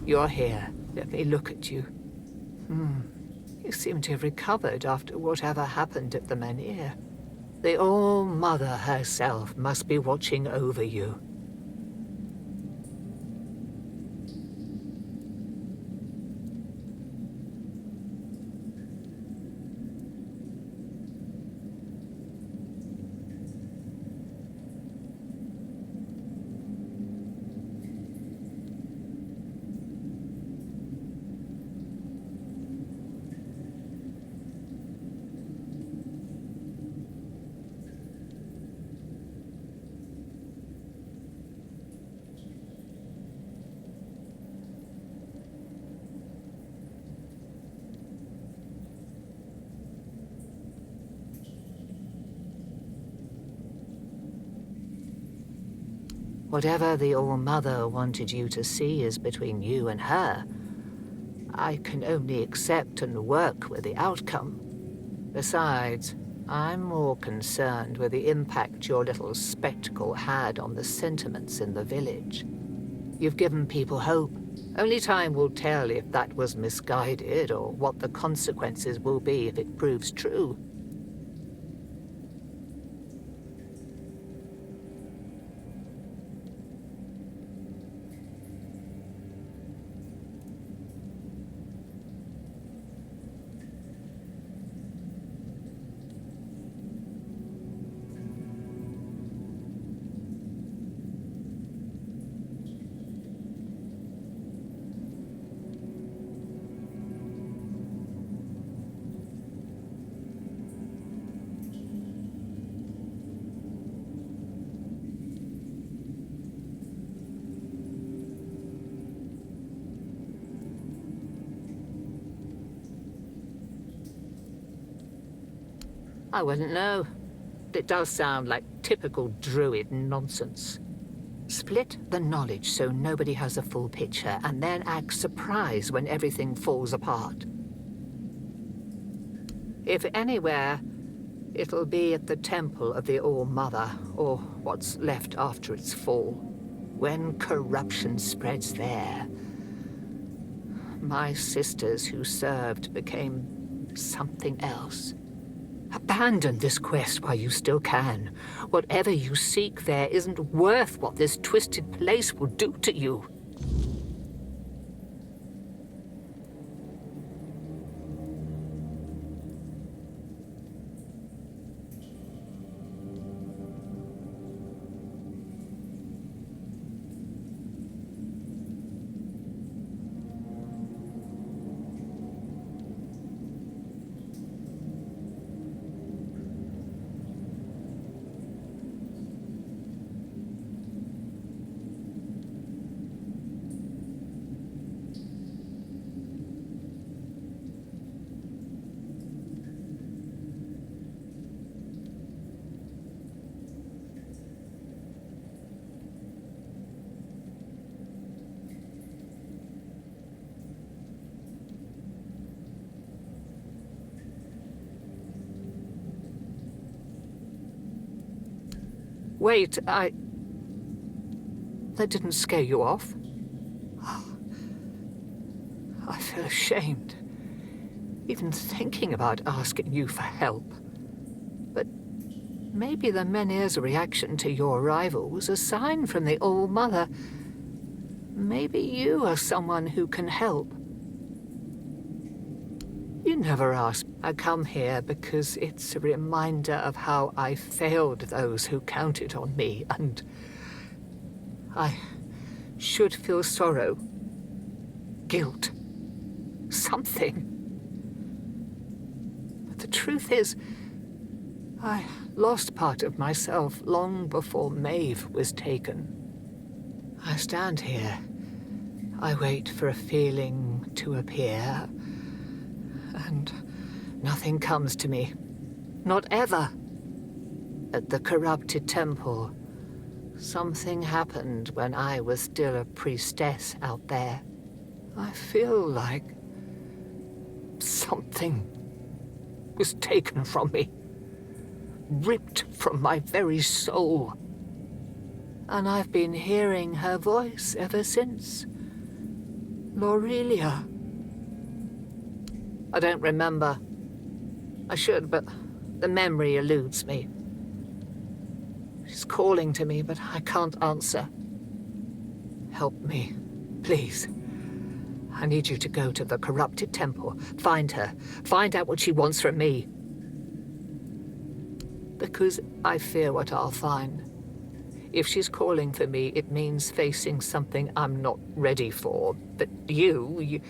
You're here. Let me look at you. You seem to have recovered after whatever happened at the Menhir. The All-Mother herself must be watching over you. Whatever the All-Mother wanted you to see is between you and her. I can only accept and work with the outcome. Besides, I'm more concerned with the impact your little spectacle had on the sentiments in the village. You've given people hope. Only time will tell if that was misguided or what the consequences will be if it proves true. I wouldn't know. It does sound like typical druid nonsense. Split the knowledge so nobody has a full picture, and then act surprised when everything falls apart. If anywhere, it'll be at the temple of the All-Mother, or what's left after its fall. When corruption spreads there, my sisters who served became something else. Abandon this quest while you still can. Whatever you seek there isn't worth what this twisted place will do to you. Wait, that didn't scare you off? I feel ashamed, even thinking about asking you for help. But maybe the Menhir's reaction to your arrival was a sign from the All-Mother. Maybe you are someone who can help. You never asked. I come here because it's a reminder of how I failed those who counted on me, and I should feel sorrow, guilt, something. But the truth is, I lost part of myself long before Maeve was taken. I stand here. I wait for a feeling to appear, and nothing comes to me. Not ever. At the corrupted temple, something happened when I was still a priestess out there. I feel like something was taken from me, ripped from my very soul. And I've been hearing her voice ever since. Lorelia. I don't remember. I should, but the memory eludes me. She's calling to me, but I can't answer. Help me, please. I need you to go to the corrupted temple, find her, find out what she wants from me. Because I fear what I'll find. If she's calling for me, it means facing something I'm not ready for. But you...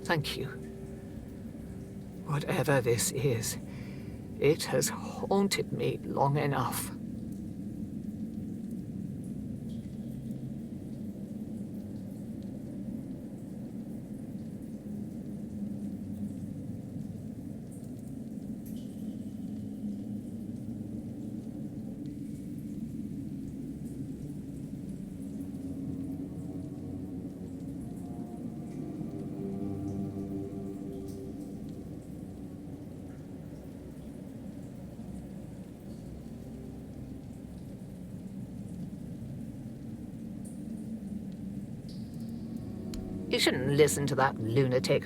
Thank you. Whatever this is, it has haunted me long enough. shouldn't listen to that lunatic.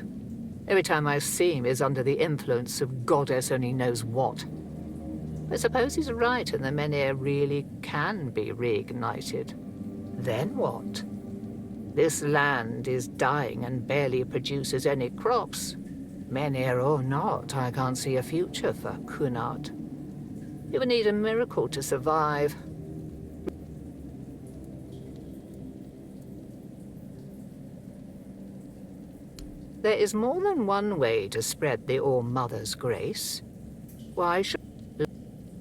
Every time I see him, he's under the influence of goddess only knows what. I suppose he's right, and the menhir really can be reignited. Then what? This land is dying and barely produces any crops. Menhir or not, I can't see a future for Kunad. You would need a miracle to survive. There is more than one way to spread the All-Mother's grace. Why should...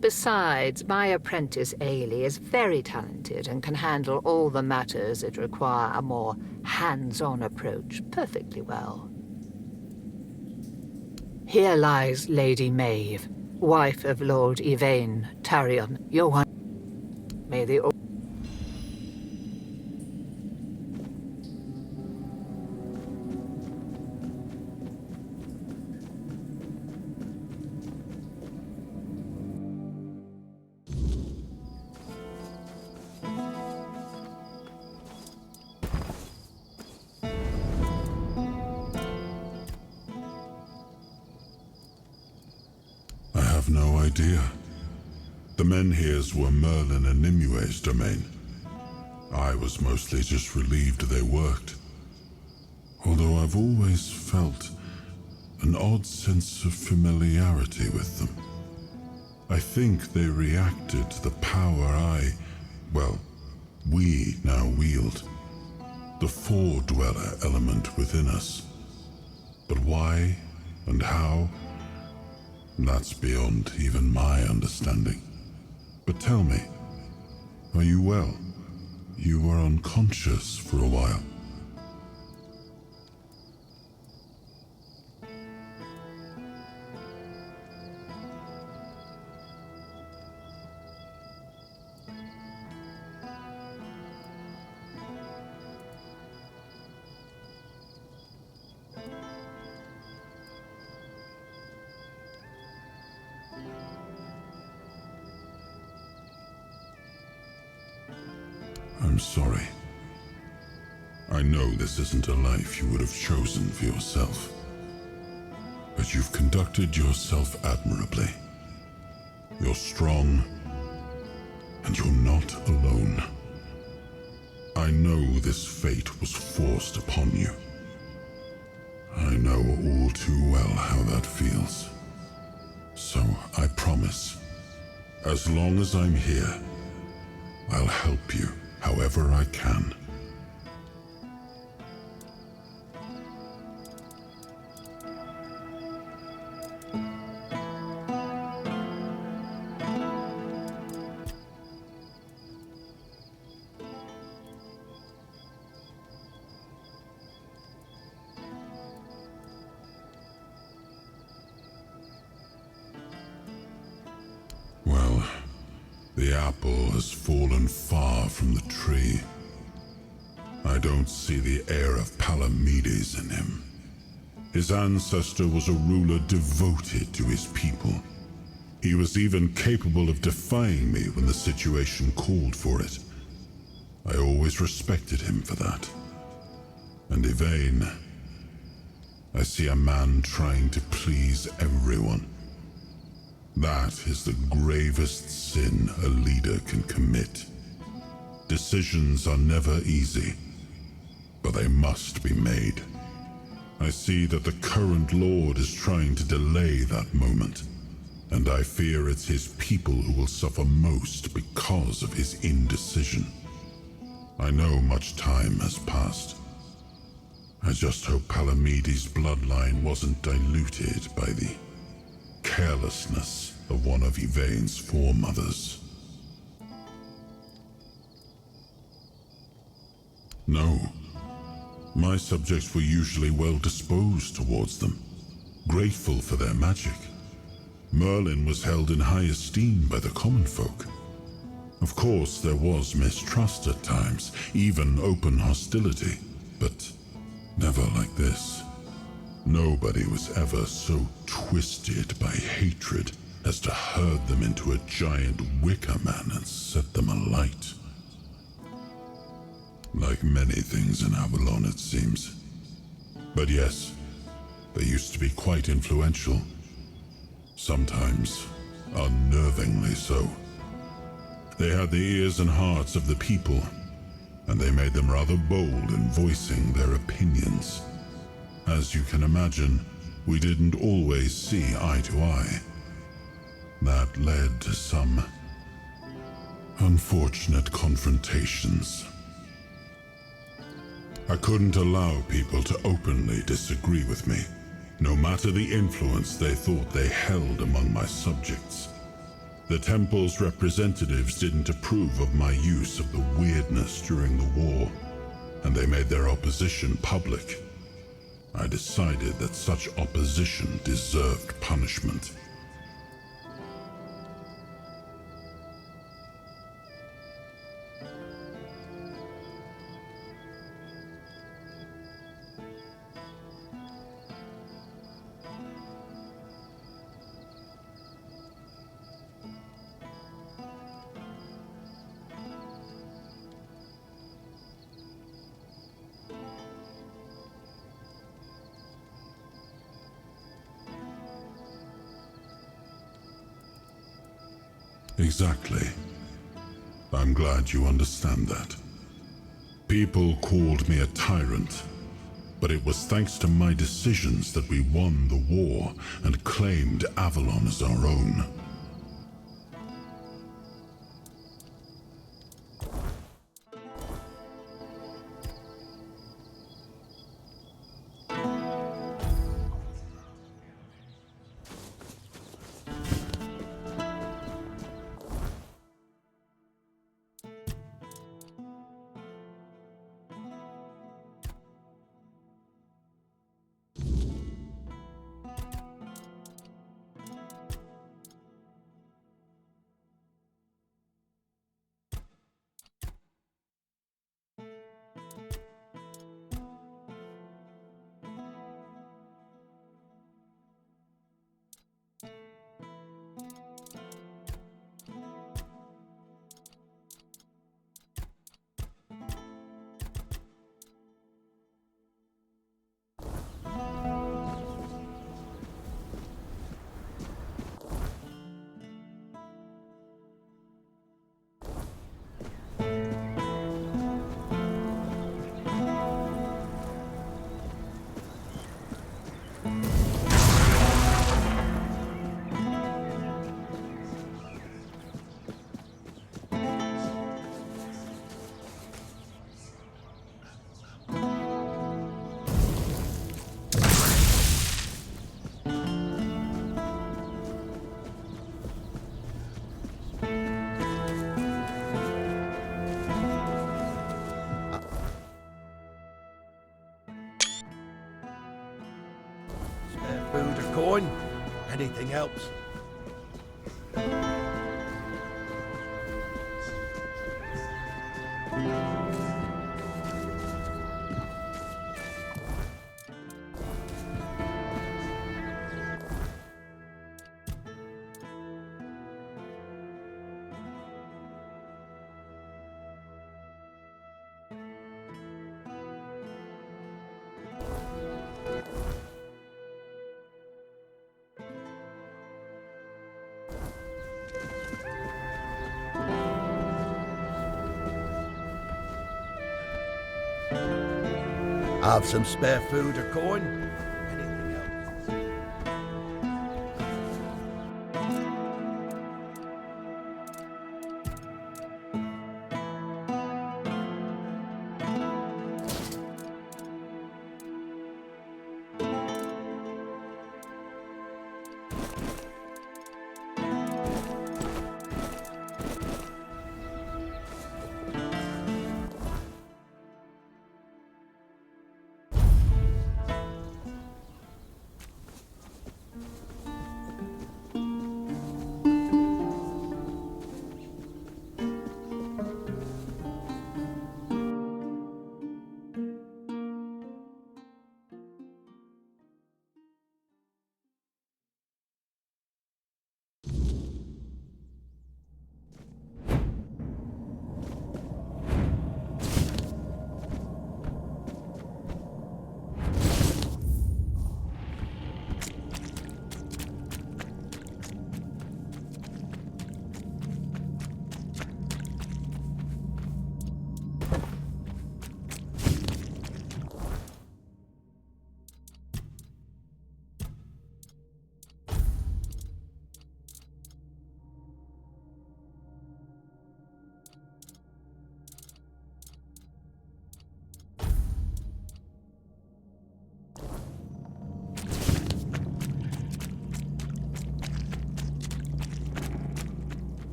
Besides, my apprentice Ailey is very talented and can handle all the matters that require a more hands-on approach perfectly well. Here lies Lady Maeve, wife of Lord Yvain Tarion, your one. May the... No idea. The menhirs were Merlin and Nimue's domain. I was mostly just relieved they worked. Although I've always felt an odd sense of familiarity with them. I think they reacted to the power we now wield. The Four-Dweller element within us. But why and how? That's beyond even my understanding. But tell me, are you well? You were unconscious for a while. I'm sorry. I know this isn't a life you would have chosen for yourself. But you've conducted yourself admirably. You're strong, and you're not alone. I know this fate was forced upon you. I know all too well how that feels. So I promise, as long as I'm here, I'll help you however I can. Well, the apple has fallen far from the tree. I don't see the heir of Palamedes in him. His ancestor was a ruler devoted to his people. He was even capable of defying me when the situation called for it. I always respected him for that. And Yvain, I see a man trying to please everyone. That is the gravest sin a leader can commit. Decisions are never easy, but they must be made. I see that the current Lord is trying to delay that moment, and I fear it's his people who will suffer most because of his indecision. I know much time has passed. I just hope Palamedes' bloodline wasn't diluted by the carelessness of one of Yvain's foremothers. No. My subjects were usually well disposed towards them, grateful for their magic. Merlin was held in high esteem by the common folk. Of course, there was mistrust at times, even open hostility, but never like this. Nobody was ever so twisted by hatred as to herd them into a giant wicker man and set them alight. Like many things in Avalon, it seems, But yes, they used to be quite influential. Sometimes unnervingly so. They had the ears and hearts of the people, and they made them rather bold in voicing their opinions. As you can imagine, we didn't always see eye to eye. That led to some unfortunate confrontations. I couldn't allow people to openly disagree with me, no matter the influence they thought they held among my subjects. The temple's representatives didn't approve of my use of the weirdness during the war, and they made their opposition public. I decided that such opposition deserved punishment. Exactly. I'm glad you understand that. People called me a tyrant, but it was thanks to my decisions that we won the war and claimed Avalon as our own. Food or coin? Anything helps. Have some spare food or coin? Anything else?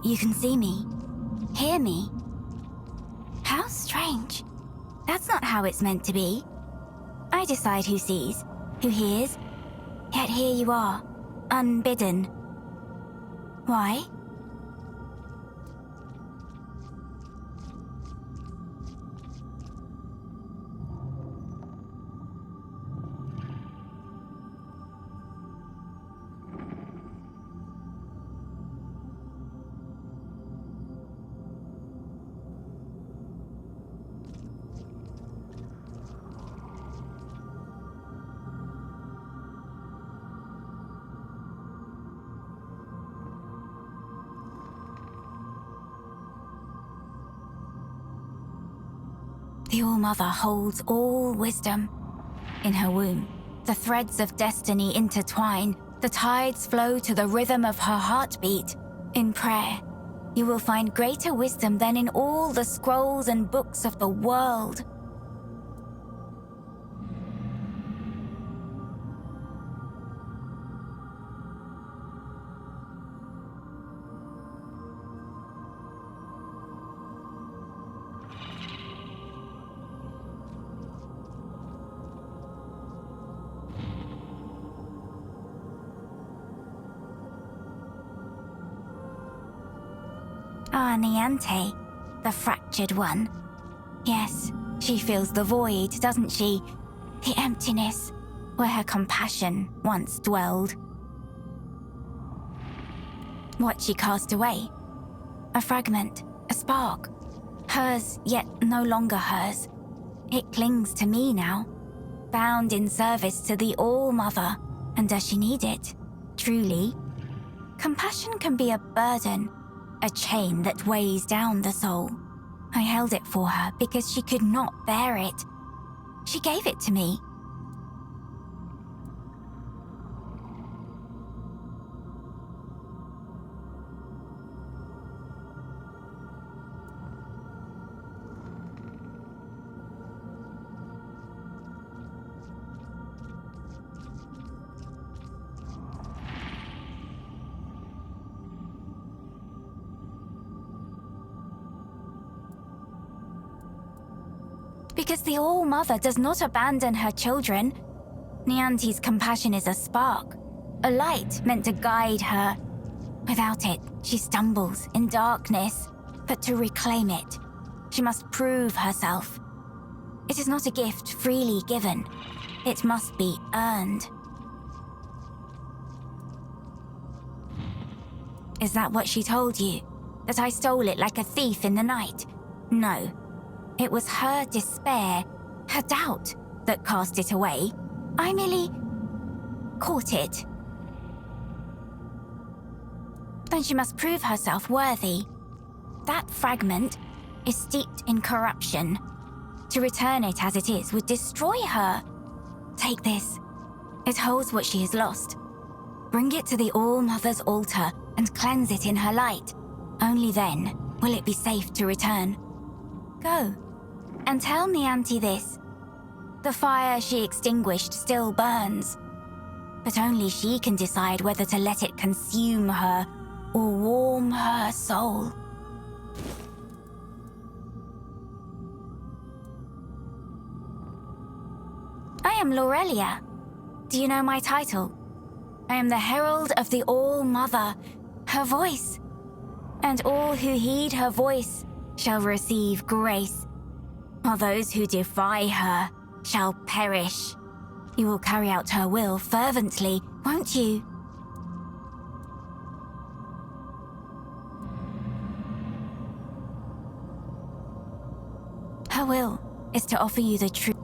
you can see me, hear me. How strange. That's not how it's meant to be. I decide who sees, who hears, yet here you are, unbidden. Why? The All-Mother holds all wisdom. In her womb, the threads of destiny intertwine, the tides flow to the rhythm of her heartbeat. In prayer, you will find greater wisdom than in all the scrolls and books of the world. Ah, Niante, the fractured one. Yes, she feels the void, doesn't she? The emptiness, where her compassion once dwelled. What she cast away? A fragment, a spark. Hers, yet no longer hers. It clings to me now, bound in service to the All-Mother. And does she need it? Truly? Compassion can be a burden, a chain that weighs down the soul. I held it for her because she could not bear it. She gave it to me. Because the All-Mother does not abandon her children. Niante's compassion is a spark, a light meant to guide her. Without it, she stumbles in darkness. But to reclaim it, she must prove herself. It is not a gift freely given. It must be earned. Is that what she told you? That I stole it like a thief in the night? No. It was her despair, her doubt, that cast it away. I merely caught it. Then she must prove herself worthy. That fragment is steeped in corruption. To return it as it is would destroy her. Take this. It holds what she has lost. Bring it to the All-Mother's altar and cleanse it in her light. Only then will it be safe to return. Go. And tell Niante this. The fire she extinguished still burns, but only she can decide whether to let it consume her or warm her soul. I am Laurelia. Do you know my title? I am the Herald of the All-Mother, her voice. And all who heed her voice shall receive grace. While those who defy her shall perish. You will carry out her will fervently, won't you? Her will is to offer you the truth.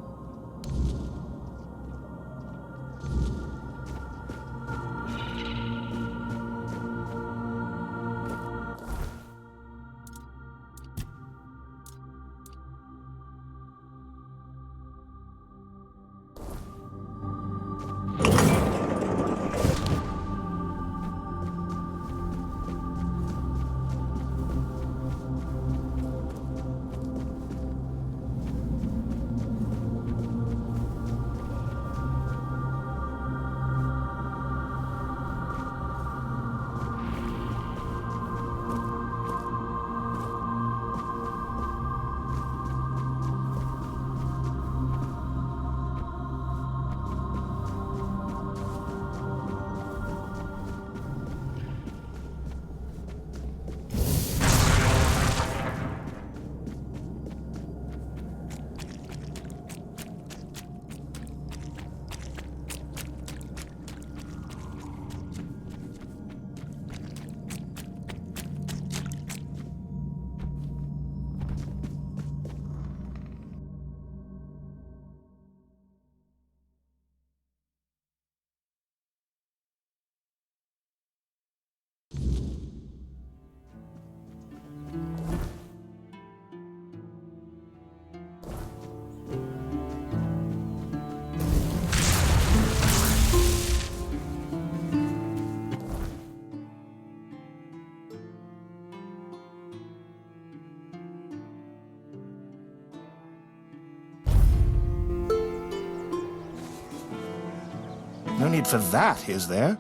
No need for that, is there?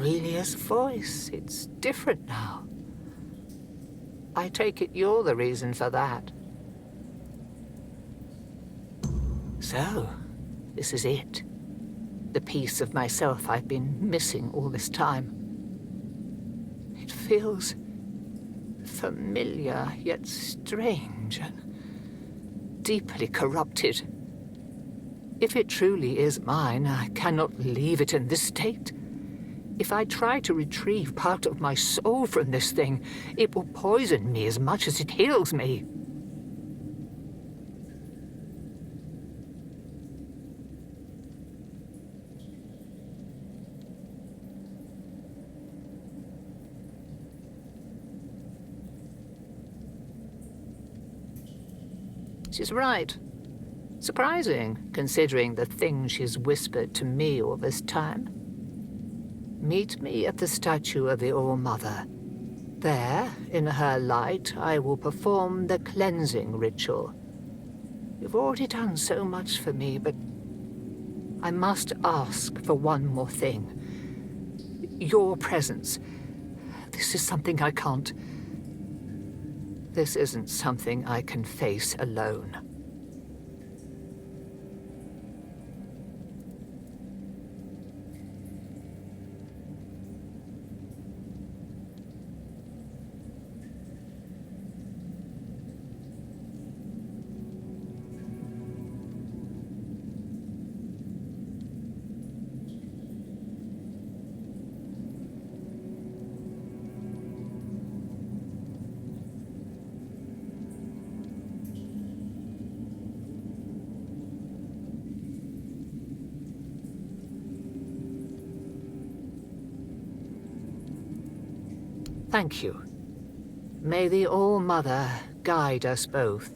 Aurelia's voice, it's different now. I take it you're the reason for that. So, this is it. The piece of myself I've been missing all this time. It feels familiar, yet strange, and deeply corrupted. If it truly is mine, I cannot leave it in this state. If I try to retrieve part of my soul from this thing, it will poison me as much as it heals me. She's right. Surprising, considering the things she's whispered to me all this time. Meet me at the statue of the All-Mother. There, in her light, I will perform the cleansing ritual. You've already done so much for me, but I must ask for one more thing. Your presence. This is something I can't... This isn't something I can face alone. Thank you. May the All-Mother guide us both.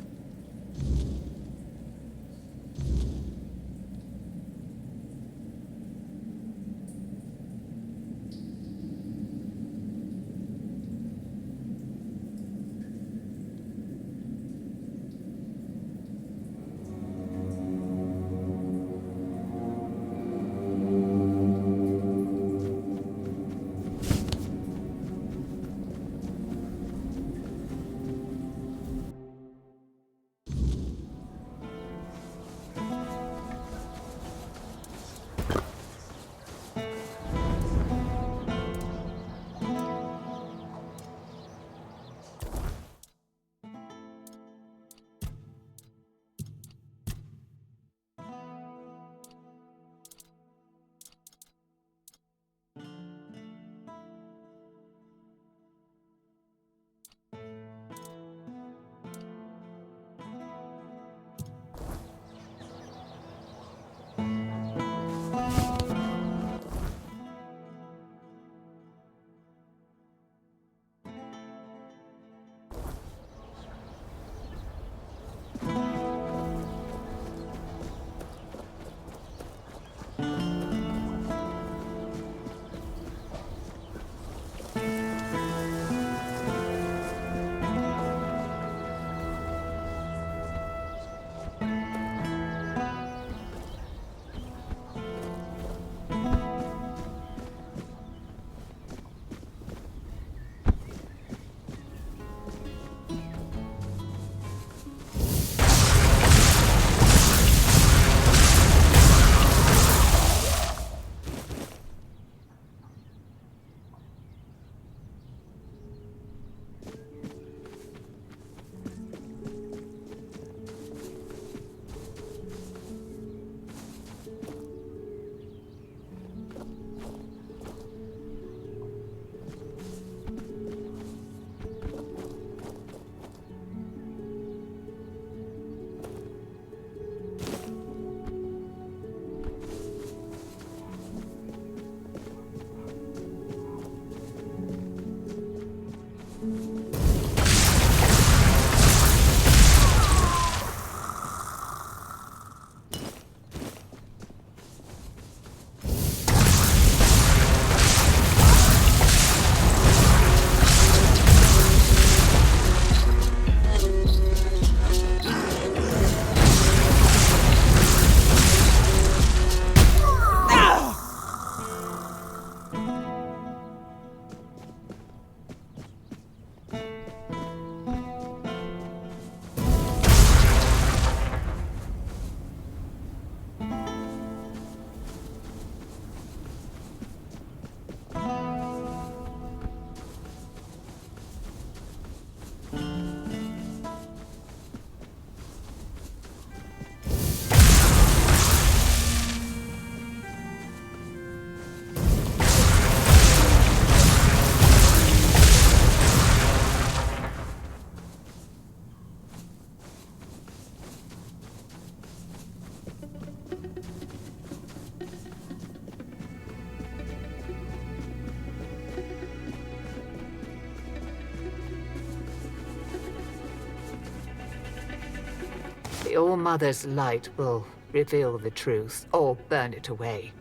The All-Mother's light will reveal the truth, or burn it away.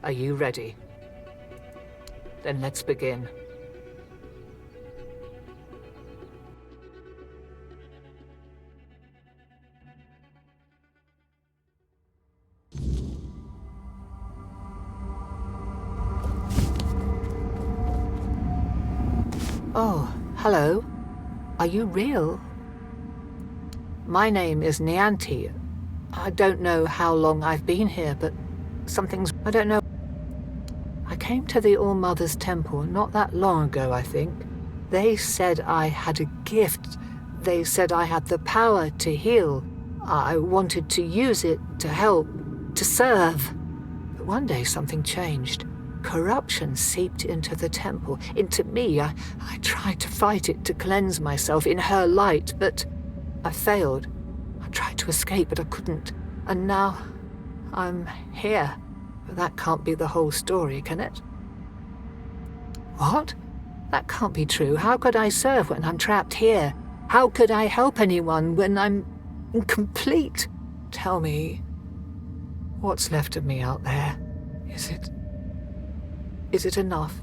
Are you ready? Then let's begin. Oh, hello. Are you real? My name is Nianti. I don't know how long I've been here, but I don't know. I came to the All-Mother's temple not that long ago, I think. They said I had a gift. They said I had the power to heal. I wanted to use it to help, to serve. But one day something changed. Corruption seeped into the temple, into me. I tried to fight it, to cleanse myself in her light, but I failed. I tried to escape, but I couldn't. And now I'm here. But that can't be the whole story, can it? What? That can't be true. How could I serve when I'm trapped here? How could I help anyone when I'm incomplete? Tell me, what's left of me out there? Is it enough?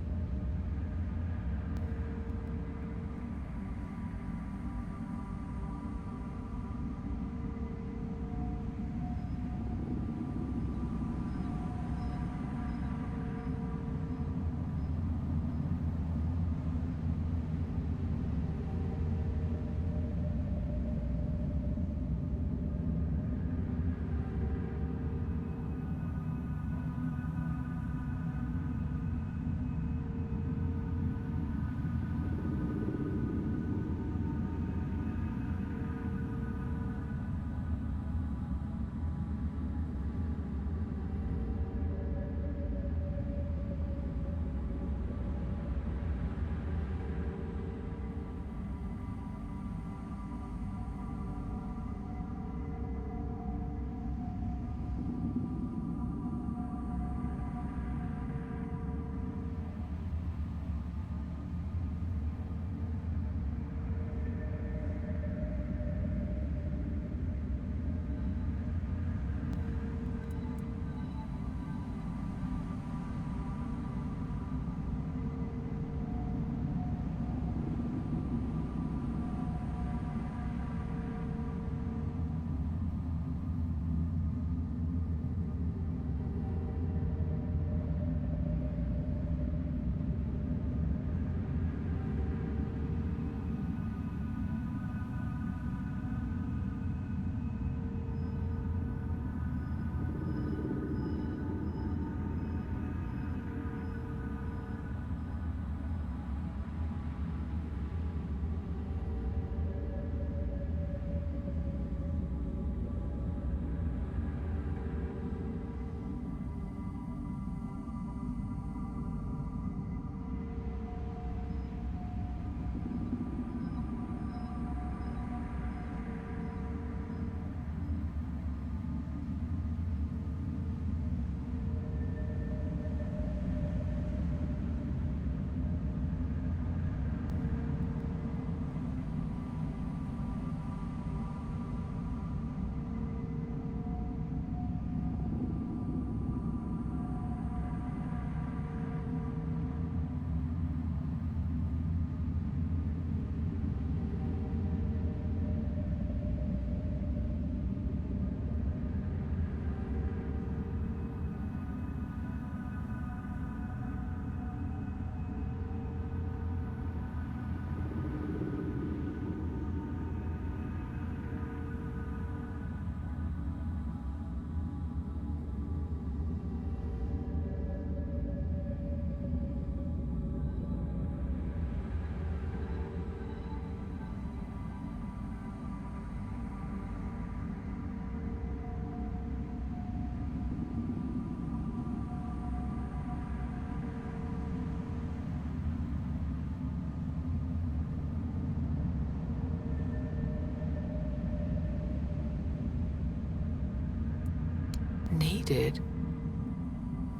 Needed.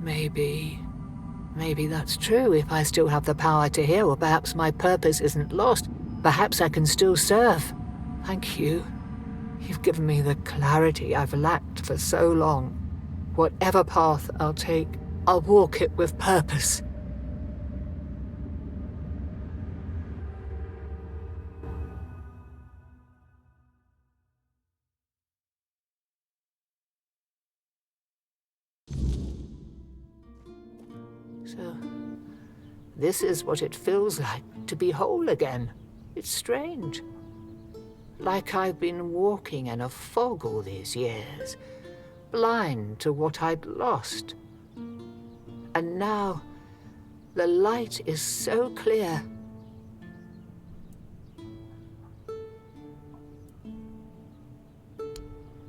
Maybe that's true if I still have the power to heal, or perhaps my purpose isn't lost. Perhaps I can still serve. Thank you. You've given me the clarity I've lacked for so long. Whatever path I'll take, I'll walk it with purpose. So, this is what it feels like to be whole again. It's strange. Like I've been walking in a fog all these years, blind to what I'd lost. And now, the light is so clear.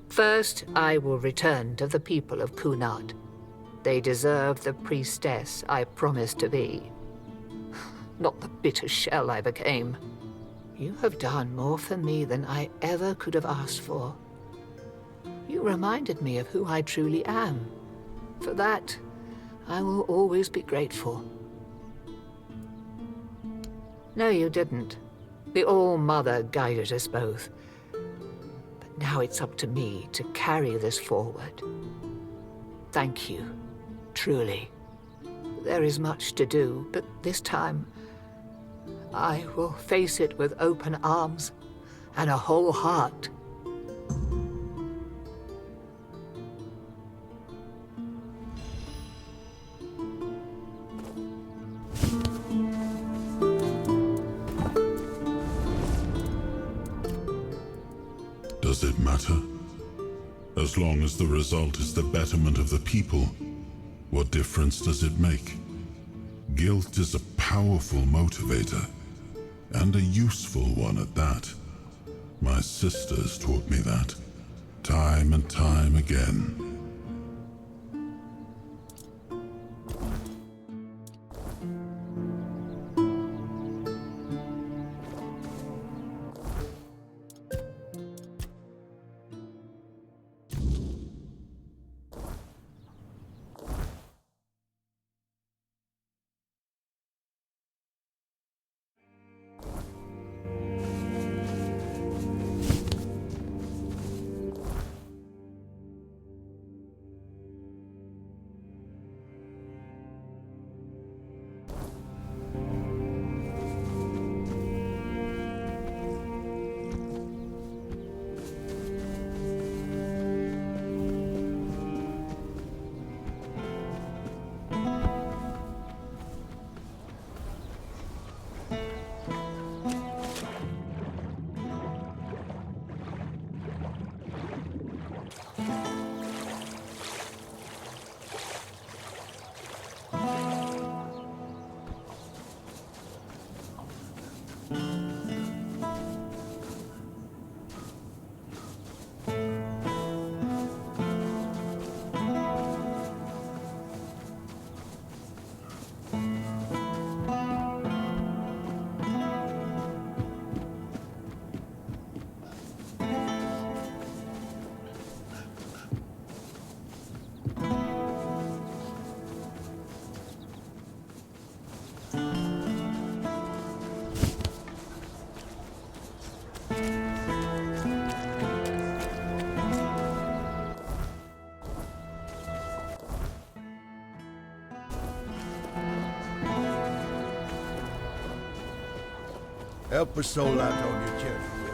First, I will return to the people of Kunad. They deserve the priestess I promised to be, not the bitter shell I became. You have done more for me than I ever could have asked for. You reminded me of who I truly am. For that, I will always be grateful. No, you didn't. The All-Mother guided us both. But now it's up to me to carry this forward. Thank you, truly. There is much to do, but this time, I will face it with open arms and a whole heart. Does it matter? As long as the result is the betterment of the people, what difference does it make? Guilt is a powerful motivator, and a useful one at that. My sisters taught me that, time and time again. Help a soul out on your journey.